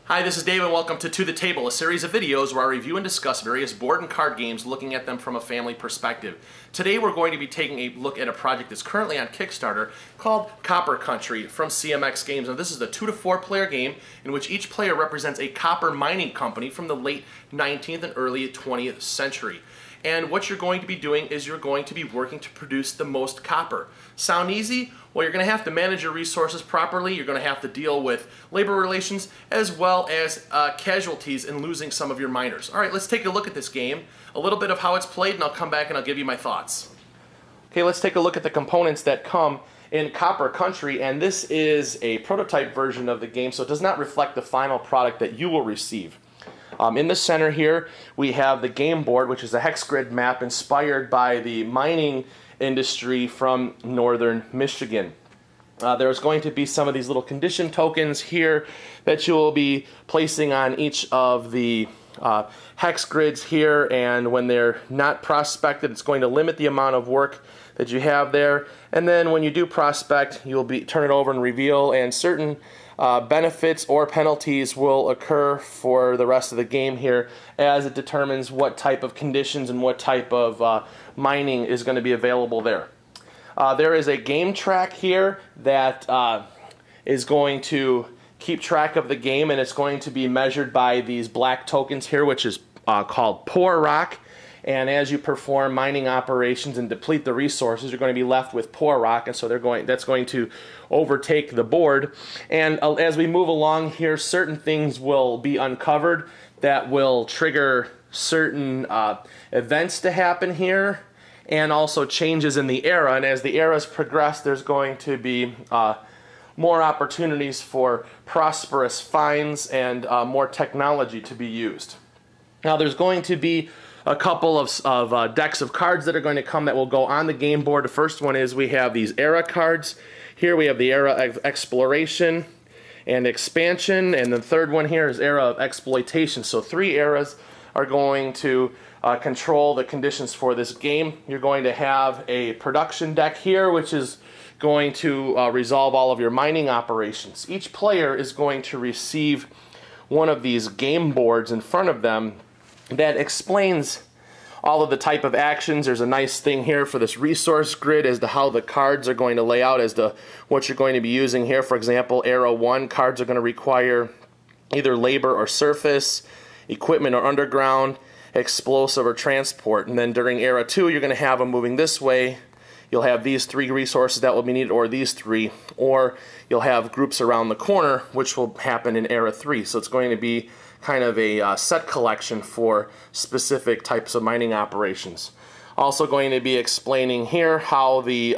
Hi, this is Dave and welcome to the Table, a series of videos where I review and discuss various board and card games looking at them from a family perspective. Today we're going to be taking a look at a project that's currently on Kickstarter called Copper Country from CMX Games. Now this is a 2 to 4 player game in which each player represents a copper mining company from the late 19th and early 20th century. And what you're going to be doing is you're going to be working to produce the most copper. Sound easy? Well, you're going to have to manage your resources properly. You're going to have to deal with labor relations as well as casualties in losing some of your miners. All right, let's take a look at this game, a little bit of how it's played, and I'll come back and I'll give you my thoughts. Okay, let's take a look at the components that come in Copper Country, and this is a prototype version of the game, so it does not reflect the final product that you will receive. In the center here, we have the game board, which is a hex grid map inspired by the mining industry from northern Michigan. There's going to be some of these little condition tokens here that you will be placing on each of the hex grids here, and when they're not prospected, it's going to limit the amount of work that you have there. And then when you do prospect, you'll turn it over and reveal, and certain benefits or penalties will occur for the rest of the game here as it determines what type of conditions and what type of mining is going to be available there. There is a game track here that is going to keep track of the game, and it's going to be measured by these black tokens here, which is called poor rock. And as you perform mining operations and deplete the resources, you're going to be left with poor rock, and so that's going to overtake the board. And as we move along here, certain things will be uncovered that will trigger certain events to happen here, and also changes in the era. And as the eras progress, there's going to be more opportunities for prosperous finds and more technology to be used. Now there's going to be a couple of decks of cards that are going to come that will go on the game board. The first one is we have these era cards. Here we have the era of exploration and expansion, and the third one here is era of exploitation. So 3 eras are going to control the conditions for this game. You're going to have a production deck here, which is going to resolve all of your mining operations. Each player is going to receive one of these game boards in front of them that explains all of the type of actions. There's a nice thing here for this resource grid as to how the cards are going to lay out as to what you're going to be using here. For example, Era 1 cards are going to require either labor or surface, equipment or underground, explosive or transport. And then during Era 2, you're going to have them moving this way. You'll have these 3 resources that will be needed, or these 3, or you'll have groups around the corner, which will happen in Era 3. So it's going to be kind of a set collection for specific types of mining operations. Also going to be explaining here how the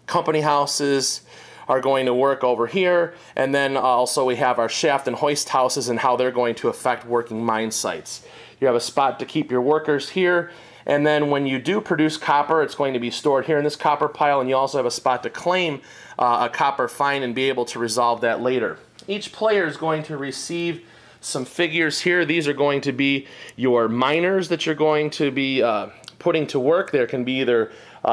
company houses are going to work over here, and then also we have our shaft and hoist houses and how they're going to affect working mine sites. You have a spot to keep your workers here, and then when you do produce copper, it's going to be stored here in this copper pile, and you also have a spot to claim a copper find and be able to resolve that later. Each player is going to receive some figures here. These are going to be your miners that you're going to be putting to work. There can be either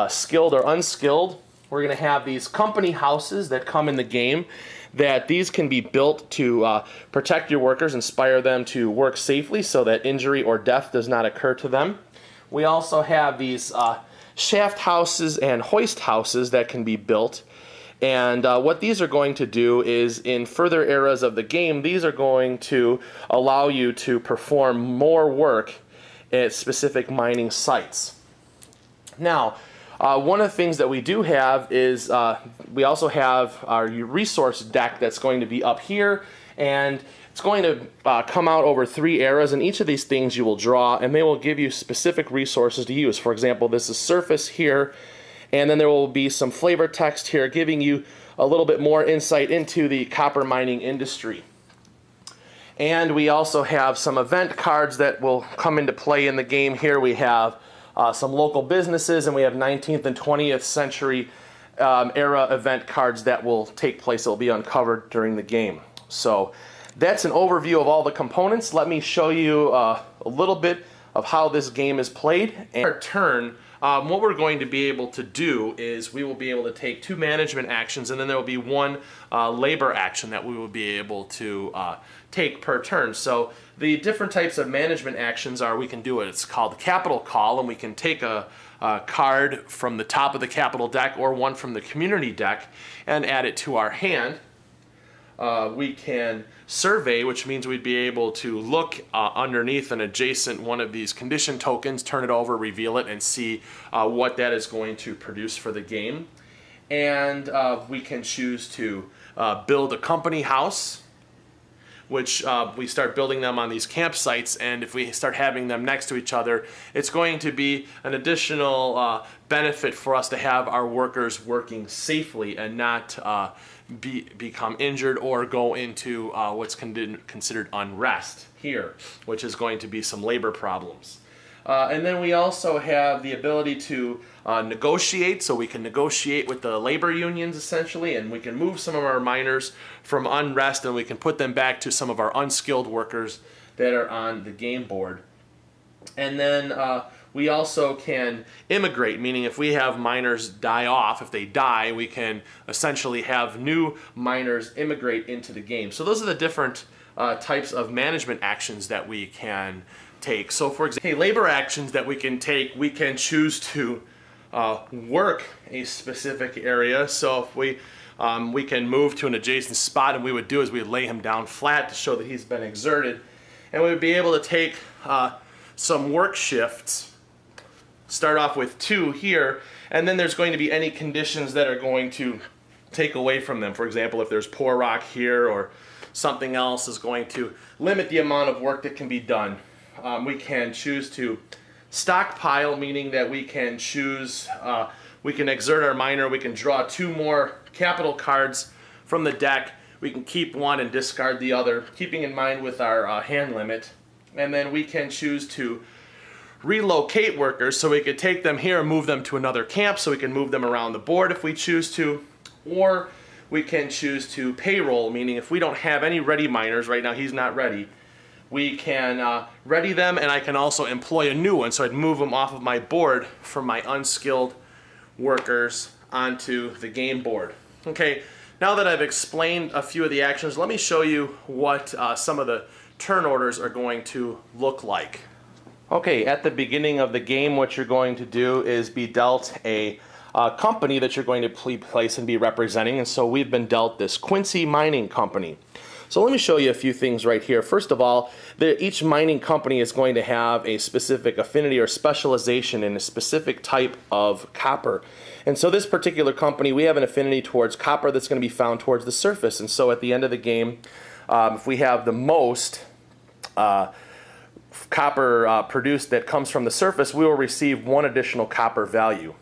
skilled or unskilled. We're going to have these company houses that come in the game, that these can be built to protect your workers, inspire them to work safely so that injury or death does not occur to them. We also have these shaft houses and hoist houses that can be built. And what these are going to do is, in further eras of the game, these are going to allow you to perform more work at specific mining sites. Now, one of the things that we do have is we also have our resource deck that's going to be up here, and it's going to come out over 3 eras, and each of these things you will draw, and they will give you specific resources to use. For example, this is surface here, and then there will be some flavor text here giving you a little bit more insight into the copper mining industry. And we also have some event cards that will come into play in the game. Here we have some local businesses, and we have 19th and 20th century era event cards that will take place, that will be uncovered during the game. So that's an overview of all the components. Let me show you a little bit of how this game is played. And our turn, what we're going to be able to do is we will be able to take 2 management actions, and then there will be 1 labor action that we will be able to take per turn. So the different types of management actions are, we can do it. It's called the capital call, and we can take a card from the top of the capital deck or one from the community deck and add it to our hand. We can survey, which means we'd be able to look underneath an adjacent one of these condition tokens, turn it over, reveal it, and see what that is going to produce for the game. And we can choose to build a company house, which we start building them on these campsites, and if we start having them next to each other, it's going to be an additional benefit for us to have our workers working safely and not become injured or go into what's considered unrest here, which is going to be some labor problems. And then we also have the ability to negotiate, so we can negotiate with the labor unions essentially, and we can move some of our miners from unrest and we can put them back to some of our unskilled workers that are on the game board. And then we also can immigrate, meaning if we have miners die off, if they die, we can essentially have new miners immigrate into the game. So those are the different types of management actions that we can take. So for example, labor actions that we can take, we can choose to work a specific area. So if we can move to an adjacent spot, and we would do is we would lay him down flat to show that he's been exerted, and we would be able to take some work shifts, start off with 2 here, and then there's going to be any conditions that are going to take away from them. For example, if there's poor rock here or something else is going to limit the amount of work that can be done. We can choose to stockpile, meaning that we can choose, we can exert our miner, we can draw 2 more capital cards from the deck, we can keep one and discard the other, keeping in mind with our hand limit. And then we can choose to relocate workers, so we could take them here and move them to another camp, so we can move them around the board if we choose to. Or we can choose to payroll, meaning if we don't have any ready miners, right now he's not ready, we can ready them, and I can also employ a new one, so I'd move them off of my board from my unskilled workers onto the game board. Okay, now that I've explained a few of the actions, let me show you what some of the turn orders are going to look like. Okay, at the beginning of the game, what you're going to do is be dealt a company that you're going to place and be representing, and so we've been dealt this Quincy Mining Company. So let me show you a few things right here. First of all, each mining company is going to have a specific affinity or specialization in a specific type of copper. And so this particular company, we have an affinity towards copper that's going to be found towards the surface. And so at the end of the game, if we have the most copper produced that comes from the surface, we will receive 1 additional copper value.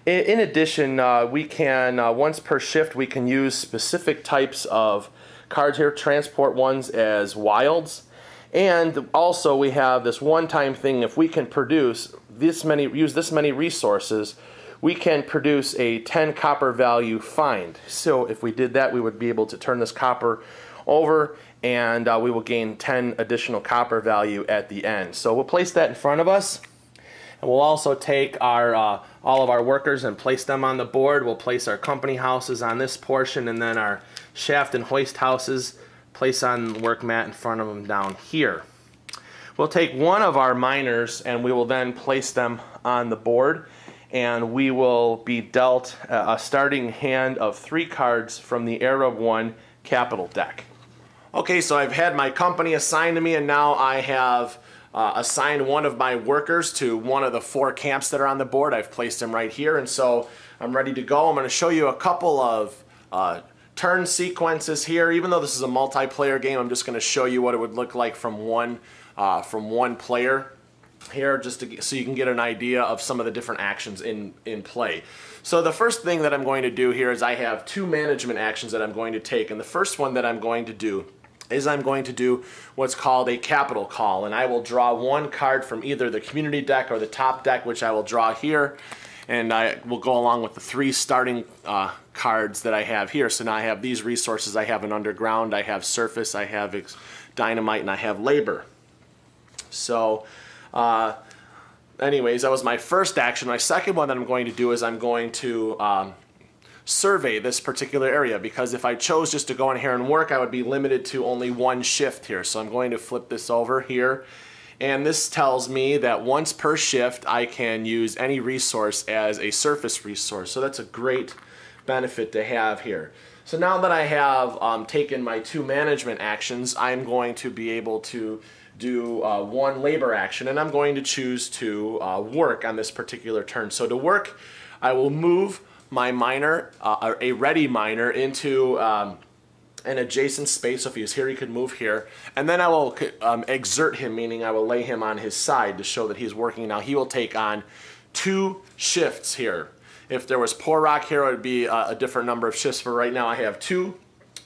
In addition, we can, once per shift, we can use specific types of cards here, transport ones as wilds, and also we have this one-time thing. If we can produce this many, use this many resources, we can produce a 10 copper value find. So if we did that, we would be able to turn this copper over, and we will gain 10 additional copper value at the end. So we'll place that in front of us, and we'll also take our all of our workers and place them on the board. We'll place our company houses on this portion, and then our shaft and hoist houses, place on the work mat in front of them down here. We'll take one of our miners and we will then place them on the board, and we will be dealt a starting hand of 3 cards from the Arab One capital deck. Okay, so I've had my company assigned to me, and now I have assigned one of my workers to one of the 4 camps that are on the board. I've placed him right here, and so I'm ready to go. I'm going to show you a couple of turn sequences here. Even though this is a multiplayer game, I'm just going to show you what it would look like from one player here, just so you can get an idea of some of the different actions in play. So the first thing that I'm going to do here is I have 2 management actions that I'm going to take, and the first one that I'm going to do is I'm going to do what's called a capital call, and I will draw 1 card from either the community deck or the top deck, which I will draw here, and I will go along with the 3 starting cards that I have here. So now I have these resources. I have an underground, I have surface, I have dynamite, and I have labor. So anyways, that was my first action. My second one that I'm going to do is I'm going to survey this particular area, because if I chose just to go in here and work, I would be limited to only one shift here. So I'm going to flip this over here, and this tells me that once per shift I can use any resource as a surface resource. So that's a great benefit to have here. So now that I have taken my 2 management actions, I'm going to be able to do 1 labor action, and I'm going to choose to work on this particular turn. So to work, I will move my miner, a ready miner, into an adjacent space. So if he was here, he could move here, and then I will exert him, meaning I will lay him on his side to show that he's working. Now he will take on 2 shifts here. If there was poor rock here, it would be a different number of shifts, but right now I have 2.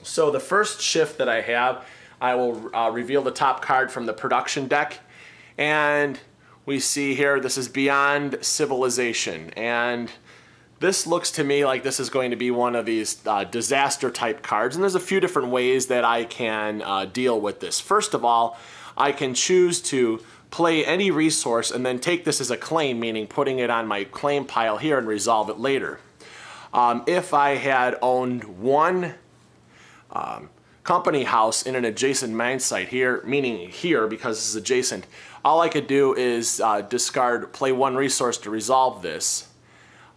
So the first shift that I have, I will reveal the top card from the production deck, and we see here this is Beyond Civilization, and this looks to me like this is going to be one of these disaster type cards, and there's a few different ways that I can deal with this. First of all, I can choose to play any resource and then take this as a claim, meaning putting it on my claim pile here and resolve it later. If I had owned 1 company house in an adjacent mine site here, meaning here because this is adjacent, all I could do is play 1 resource to resolve this.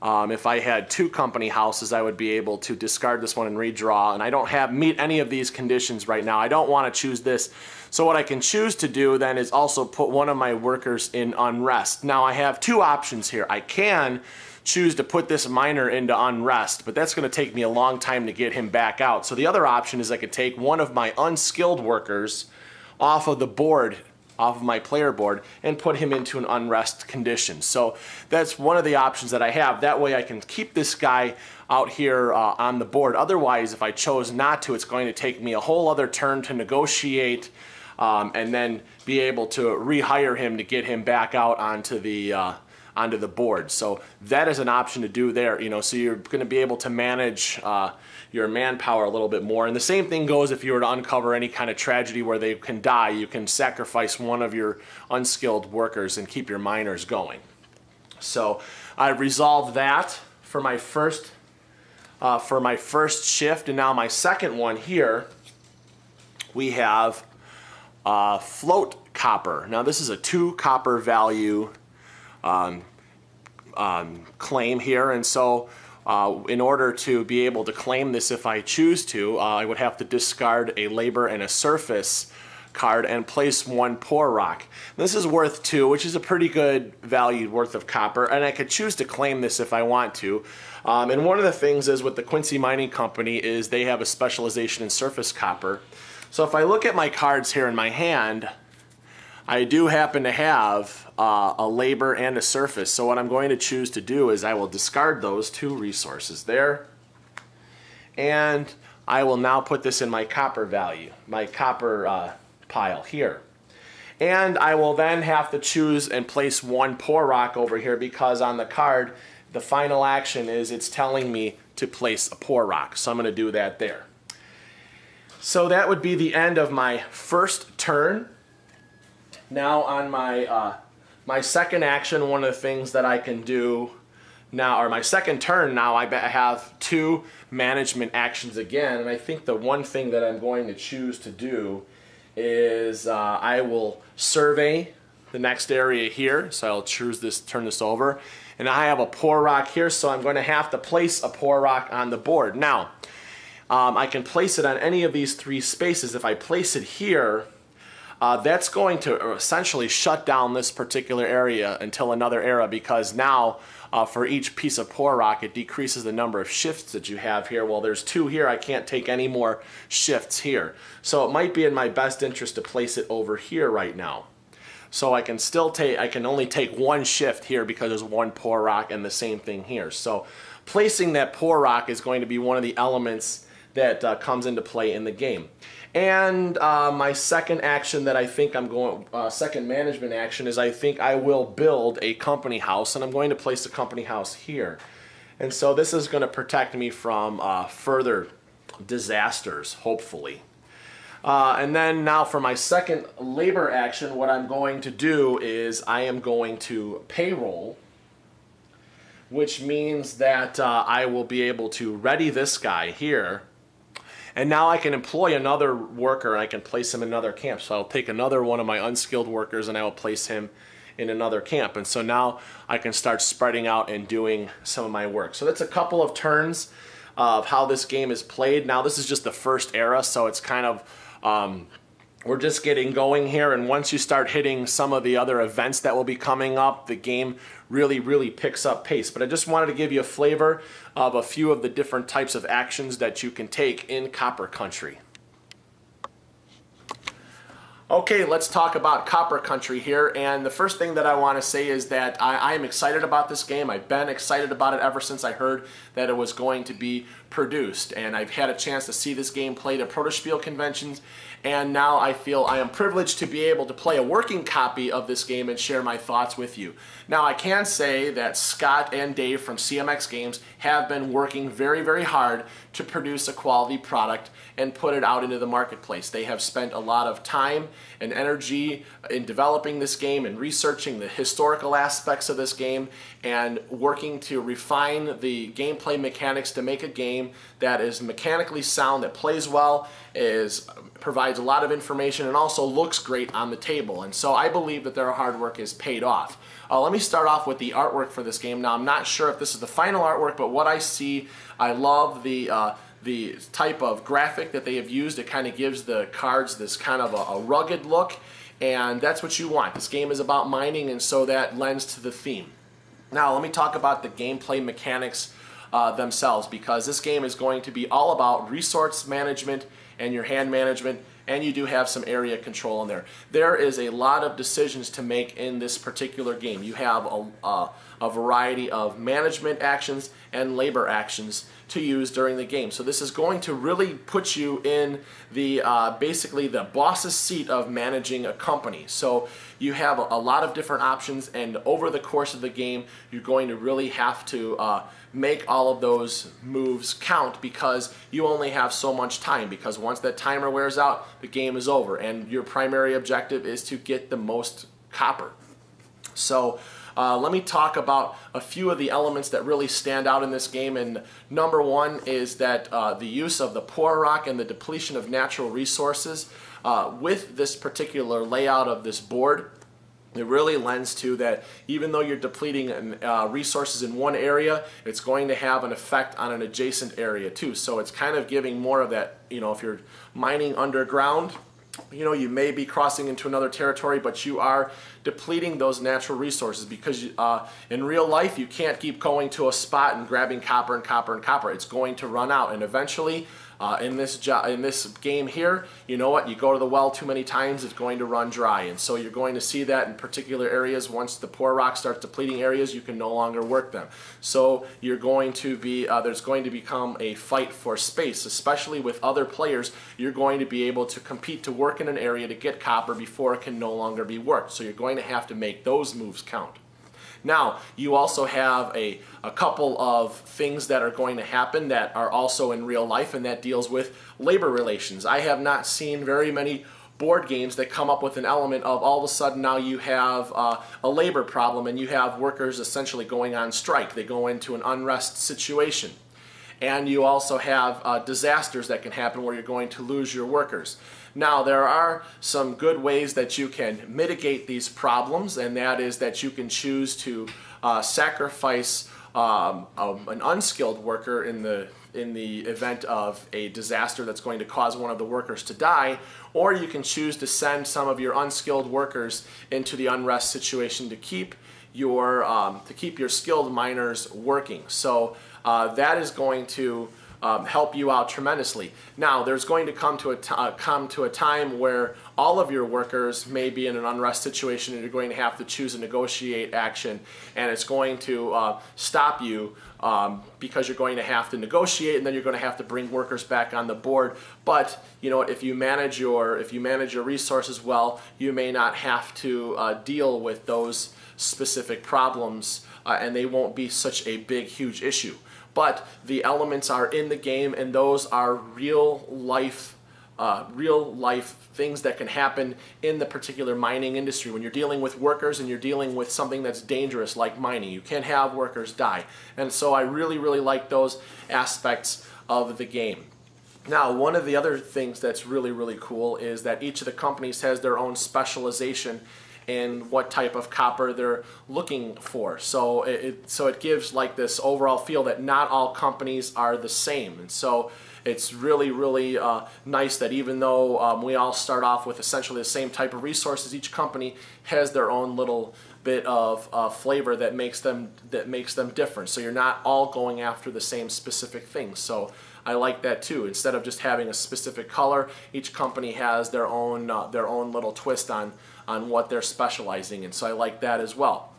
If I had 2 company houses, I would be able to discard this one and redraw, and I don't meet any of these conditions right now. I don't want to choose this. So what I can choose to do then is also put one of my workers in unrest. Now I have 2 options here. I can choose to put this miner into unrest, but that's going to take me a long time to get him back out. So the other option is I could take one of my unskilled workers off of the board, off of my player board, and put him into an unrest condition. So that's one of the options that I have. That way I can keep this guy out here on the board. Otherwise, if I chose not to, it's going to take me a whole other turn to negotiate and then be able to rehire him to get him back out onto the board. So that is an option to do there. So you're going to be able to manage your manpower a little bit more. And the same thing goes if you were to uncover any kind of tragedy where they can die. You can sacrifice one of your unskilled workers and keep your miners going. So I resolved that for my first shift, and now my second one here, we have float copper. Now this is a 2 copper value claim here, and so in order to be able to claim this, if I choose to, I would have to discard a labor and a surface card and place 1 poor rock. This is worth 2, which is a pretty good value worth of copper, and I could choose to claim this if I want to. And one of the things is with the Quincy Mining Company is they have a specialization in surface copper. So if I look at my cards here in my hand, I do happen to have a labor and a surface. So what I'm going to choose to do is I will discard those 2 resources there, and I will now put this in my copper value, my copper pile here. And I will then have to choose and place 1 poor rock over here, because on the card the final action is it's telling me to place a poor rock. So I'm going to do that there. So that would be the end of my first turn. Now on my second action, one of the things that I can do now, or my second turn now, I have 2 management actions again, and I think the one thing that I'm going to choose to do is I will survey the next area here. So I'll choose this, turn this over, and I have a poor rock here, so I'm going to have to place a poor rock on the board. Now I can place it on any of these 3 spaces. If I place it here, that's going to essentially shut down this particular area until another era, because now for each piece of poor rock it decreases the number of shifts that you have here. Well, there's 2 here, I can't take any more shifts here. So it might be in my best interest to place it over here right now. So I can only take 1 shift here because there's 1 poor rock, and the same thing here. So placing that poor rock is going to be one of the elements that comes into play in the game. And my second action that I think I'm going, second management action, is I think I will build a company house, and I'm going to place the company house here. And so this is going to protect me from further disasters, hopefully. And then now for my second labor action, what I'm going to do is I am going to payroll, which means that I will be able to ready this guy here. And now I can employ another worker and I can place him in another camp. So I'll take another one of my unskilled workers and I will place him in another camp. And so now I can start spreading out and doing some of my work. So that's a couple of turns of how this game is played. Now this is just the first era, so it's kind of, we're just getting going here, and once you start hitting some of the other events that will be coming up, the game really picks up pace. But I just wanted to give you a flavor of a few of the different types of actions that you can take in Copper Country. Okay, let's talk about Copper Country here, and the first thing that I want to say is that I am excited about this game. I've been excited about it ever since I heard that it was going to be produced, and I've had a chance to see this game played at Protospiel conventions, and now I feel I am privileged to be able to play a working copy of this game and share my thoughts with you. Now I can say that Scott and Dave from CMX Games have been working very hard to produce a quality product and put it out into the marketplace. They have spent a lot of time and energy in developing this game and researching the historical aspects of this game and working to refine the gameplay mechanics to make a game that is mechanically sound, that plays well, provides a lot of information, and also looks great on the table. And so I believe that their hard work is paid off. Let me start off with the artwork for this game. Now I'm not sure if this is the final artwork, but what I see, I love the type of graphic that they have used. It kind of gives the cards this kind of a rugged look, and that's what you want. This game is about mining, and so that lends to the theme. Now let me talk about the gameplay mechanics themselves, because this game is going to be all about resource management and your hand management, and you do have some area control in there. There is a lot of decisions to make in this particular game. You have a variety of management actions and labor actions to use during the game. So this is going to really put you in the basically the boss's seat of managing a company. So you have a lot of different options, and over the course of the game you're going to really have to make all of those moves count, because you only have so much time, because once that timer wears out, the game is over, and your primary objective is to get the most copper. So let me talk about a few of the elements that really stand out in this game, and number one is that the use of the poor rock and the depletion of natural resources with this particular layout of this board. It really lends to that even though you're depleting resources in one area, it's going to have an effect on an adjacent area too. So it's kind of giving more of that, if you're mining underground, you may be crossing into another territory, but you are depleting those natural resources, because in real life you can't keep going to a spot and grabbing copper and copper and copper. It's going to run out, and eventually in this game here, you know what? You go to the well too many times, it's going to run dry, and so you're going to see that in particular areas. Once the poor rock starts depleting areas, you can no longer work them. So you're going to be there's going to become a fight for space, especially with other players. You're going to be able to compete to work in an area to get copper before it can no longer be worked. So you're going to have to make those moves count. Now, you also have a couple of things that are going to happen that are also in real life, and that deals with labor relations. I have not seen very many board games that come up with an element of all of a sudden now you have a labor problem and you have workers essentially going on strike. They go into an unrest situation. And you also have disasters that can happen where you're going to lose your workers. Now, there are some good ways that you can mitigate these problems, and that is that you can choose to sacrifice an unskilled worker in the event of a disaster that's going to cause one of the workers to die, or you can choose to send some of your unskilled workers into the unrest situation to keep your skilled miners working. So that is going to help you out tremendously. Now, there's going to come to a time where all of your workers may be in an unrest situation, and you're going to have to choose a negotiate action, and it's going to stop you because you're going to have to negotiate, and then you're going to have to bring workers back on the board. But if you manage your resources well, you may not have to deal with those specific problems, and they won't be such a big, huge issue. But the elements are in the game, and those are real life real life things that can happen in the particular mining industry. When you're dealing with workers and you're dealing with something that's dangerous like mining, you can't have workers die. And so I really, really like those aspects of the game. Now, one of the other things that's really, really cool is that each of the companies has their own specialization in what type of copper they're looking for. So it gives like this overall feel that not all companies are the same. And so it's really, really nice that even though we all start off with essentially the same type of resources, each company has their own little bit of flavor that makes them different. So you're not all going after the same specific things. So I like that too. Instead of just having a specific color, each company has their own little twist on what they're specializing in. So I like that as well.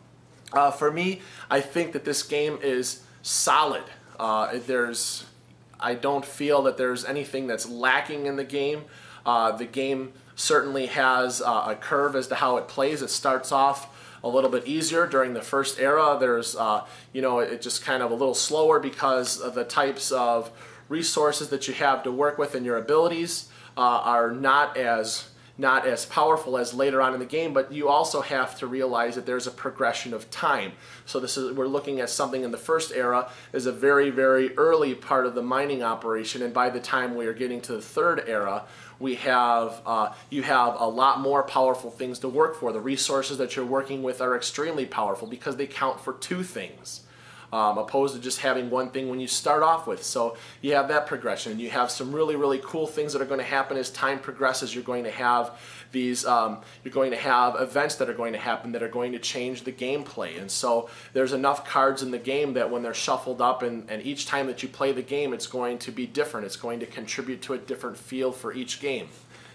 For me, I think that this game is solid. I don't feel that there's anything that's lacking in the game. The game certainly has a curve as to how it plays. It starts off a little bit easier during the first era. There's, it's just kind of a little slower because of the types of resources that you have to work with, and your abilities are not as powerful as later on in the game, but you also have to realize that there's a progression of time. So we're looking at something in the first era is a very, very early part of the mining operation, and by the time we are getting to the third era, you have a lot more powerful things to work for. The resources that you're working with are extremely powerful because they count for two things. Opposed to just having one thing when you start off with. So you have that progression. You have some really, really cool things that are going to happen as time progresses. You're going to have these, you're going to have events that are going to happen that are going to change the gameplay. And so there's enough cards in the game that when they're shuffled up and each time that you play the game, it's going to be different. It's going to contribute to a different feel for each game.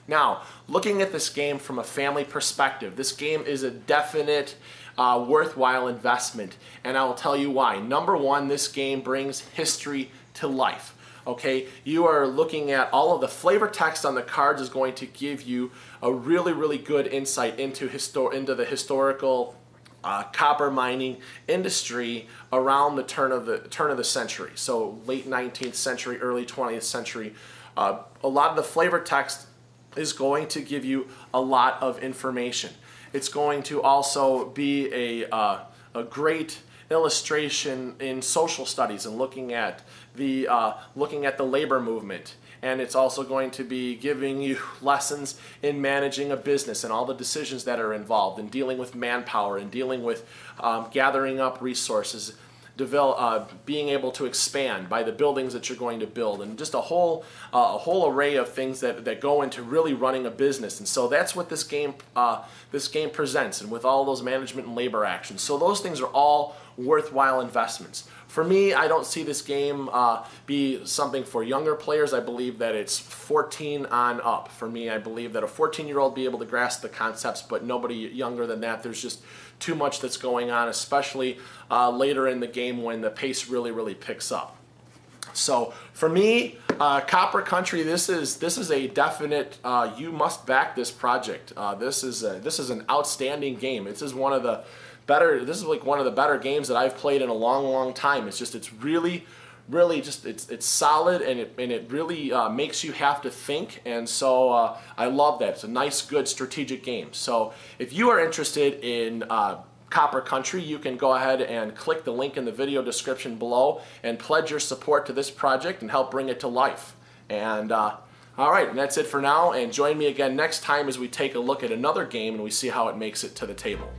Now, looking at this game from a family perspective, this game is a definite worthwhile investment, and I will tell you why. Number one, this game brings history to life. Okay, you are looking at all of the flavor text on the cards is going to give you a really, really good insight into the historical copper mining industry around the turn of the century. So late 19th century, early 20th century. A lot of the flavor text is going to give you a lot of information. It's going to also be a great illustration in social studies and looking at the labor movement. And it's also going to be giving you lessons in managing a business and all the decisions that are involved in dealing with manpower and dealing with gathering up resources, being able to expand by the buildings that you're going to build, and just a whole array of things that go into really running a business. And so that's what this game presents, and with all those management and labor actions. So those things are all worthwhile investments. For me, I don't see this game be something for younger players. I believe that it's 14 on up. For me, I believe that a 14-year-old be able to grasp the concepts, but nobody younger than that. There's just too much that's going on, especially later in the game when the pace really, really picks up. So for me, Copper Country, this is a definite. You must back this project. This is an outstanding game. This is one of the better. This is like one of the better games that I've played in a long, long time. It's really just it's solid, and it really makes you have to think, and so I love that. It's a nice, good strategic game. So if you are interested in Copper Country, you can go ahead and click the link in the video description below and pledge your support to this project and help bring it to life. And all right, and that's it for now, and join me again next time as we take a look at another game and we see how it makes it to the table.